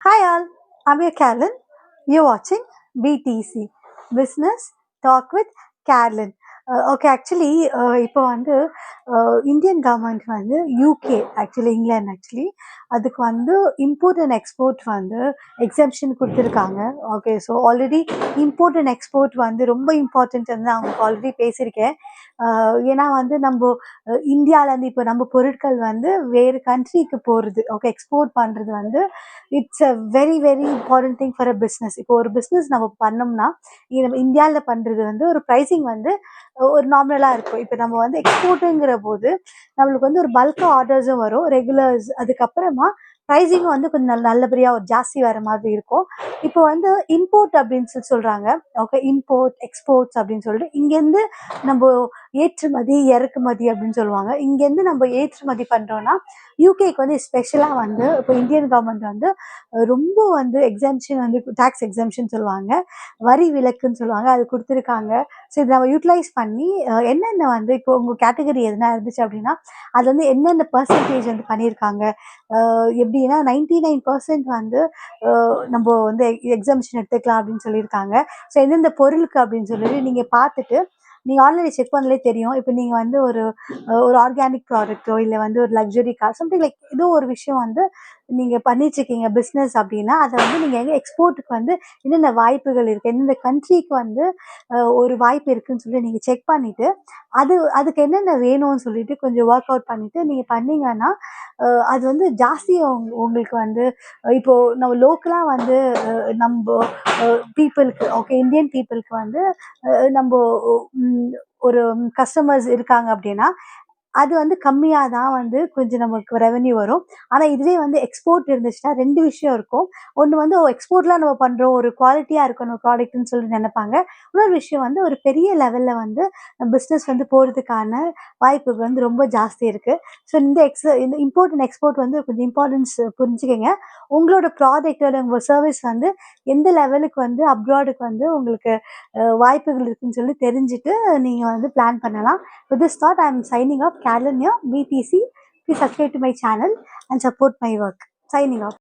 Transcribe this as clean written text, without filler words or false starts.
Hi all, I'm your Carolyn. You're watching BTC Business Talk with Carolyn. Okay actually இப்போ வந்து Indian government வந்து UK England அதுக்கு வந்து import and export வந்து exemption கொடுத்துருக்காங்க. Okay, so already import and export வந்து ரொம்ப இம்பார்ட்டன்ட் நான் உங்களுக்கு ஆல்ரெடி பேசியிருக்கேன். ஏன்னா வந்து நம்ம இந்தியாவிலேருந்து இப்போ நம்ம பொருட்கள் வந்து வேறு கண்ட்ரிக்கு போகிறது, ஓகே, எக்ஸ்போர்ட் பண்ணுறது வந்து it's a very very important thing for a business. இப்போ ஒரு பிஸ்னஸ் நம்ம பண்ணோம்னா இது நம்ம இந்தியாவில் பண்ணுறது வந்து ஒரு ப்ரைஸிங் வந்து ஒரு நார்மலாக இருக்கும். இப்போ நம்ம வந்து எக்ஸ்போர்ட்டுங்கிற போது நம்மளுக்கு வந்து ஒரு பல்காக ஆர்டர்ஸும் வரும், ரெகுலர்ஸ், அதுக்கப்புறமா ப்ரைஸிங்கும் வந்து கொஞ்சம் நல்லபடியாக ஒரு ஜாஸ்தி வர மாதிரி இருக்கும். இப்போ வந்து இம்போர்ட் அப்படின்னு சொல்கிறாங்க. ஓகே, இம்போர்ட் எக்ஸ்போர்ட்ஸ் அப்படின்னு சொல்லிட்டு இங்கேருந்து நம்ம ஏற்றுமதி இறக்குமதி அப்படின்னு சொல்லுவாங்க. இங்கேருந்து நம்ம ஏற்றுமதி பண்ணுறோன்னா யூகேக்கு வந்து ஸ்பெஷலாக வந்து இப்போ இந்தியன் கவர்மெண்ட் வந்து ரொம்ப வந்து எக்ஸம்ஷன் வந்து டேக்ஸ் எக்ஸம்ஷன் சொல்லுவாங்க, வரி விலக்குன்னு சொல்லுவாங்க, அது கொடுத்துருக்காங்க. ஸோ இதை நம்ம யூட்டிலைஸ் பண்ணி என்னென்ன வந்து இப்போ உங்கள் கேட்டகரி எதுனா இருந்துச்சு அப்படின்னா அது வந்து என்னென்ன பர்சன்டேஜ் வந்து பண்ணியிருக்காங்க. எப்படின்னா 99% வந்து நம்ம வந்து எக்ஸம்ஷன் எடுத்துக்கலாம் அப்படின்னு சொல்லியிருக்காங்க. ஸோ எந்தெந்த பொருளுக்கு அப்படின்னு சொல்லிட்டு நீங்கள் பார்த்துட்டு நீங்கள் ஆன்லைனில் செக் பண்ணலே தெரியும். இப்போ நீங்கள் வந்து ஒரு ஆர்கானிக் ப்ராடக்ட்டோ இல்லை வந்து ஒரு லக்ஸுரி கார் சம்திங் லைக் ஏதோ ஒரு விஷயம் வந்து நீங்கள் பண்ணிட்டுருக்கீங்க பிஸ்னஸ் அப்படின்னா அதை வந்து நீங்கள் எங்கே எக்ஸ்போர்ட்டுக்கு வந்து என்னென்ன வாய்ப்புகள் இருக்குது, எந்தெந்த கண்ட்ரிக்கு வந்து ஒரு வாய்ப்பு இருக்குதுன்னு சொல்லி நீங்கள் செக் பண்ணிவிட்டு அதுக்கு என்னென்ன வேணும்னு சொல்லிட்டு கொஞ்சம் ஒர்க் அவுட் பண்ணிவிட்டு நீங்கள் பண்ணிங்கன்னா அது வந்து ஜாஸ்தி உங்களுக்கு வந்து இப்போது நம்ம லோக்கலாக வந்து நம்ம பீப்புளுக்கு, ஓகே, இந்தியன் பீப்புளுக்கு வந்து நம்ம ஒரு கஸ்டமர்ஸ் இருக்காங்க அப்படின்னா அது வந்து கம்மியாக தான் வந்து கொஞ்சம் நமக்கு ரெவென்யூ வரும். ஆனால் இதுவே வந்து எக்ஸ்போர்ட் இருந்துச்சுன்னா 2 விஷயம் இருக்கும். ஒன்று வந்து எக்ஸ்போர்ட்லாம் நம்ம பண்ணுறோம், ஒரு குவாலிட்டியாக இருக்கணும் ப்ராடக்ட்னு சொல்லி நினைப்பாங்க. இன்னொரு விஷயம் வந்து ஒரு பெரிய லெவலில் வந்து பிஸ்னஸ் வந்து போகிறதுக்கான வாய்ப்புகள் வந்து ரொம்ப ஜாஸ்தி இருக்குது. ஸோ இந்த இம்போர்ட் அண்ட் எக்ஸ்போர்ட் வந்து கொஞ்சம் இம்பார்ட்டன்ஸ் புரிஞ்சுக்கங்க. உங்களோட ப்ராடக்ட்டோட உங்கள் சர்வீஸ் வந்து எந்த லெவலுக்கு வந்து அப்ராடுக்கு வந்து உங்களுக்கு வாய்ப்புகள் இருக்குன்னு சொல்லி தெரிஞ்சுட்டு நீங்கள் வந்து பிளான் பண்ணலாம். With this thought, I am signing off. Carolyn here, BTC. Please subscribe to my channel and support my work. Signing off.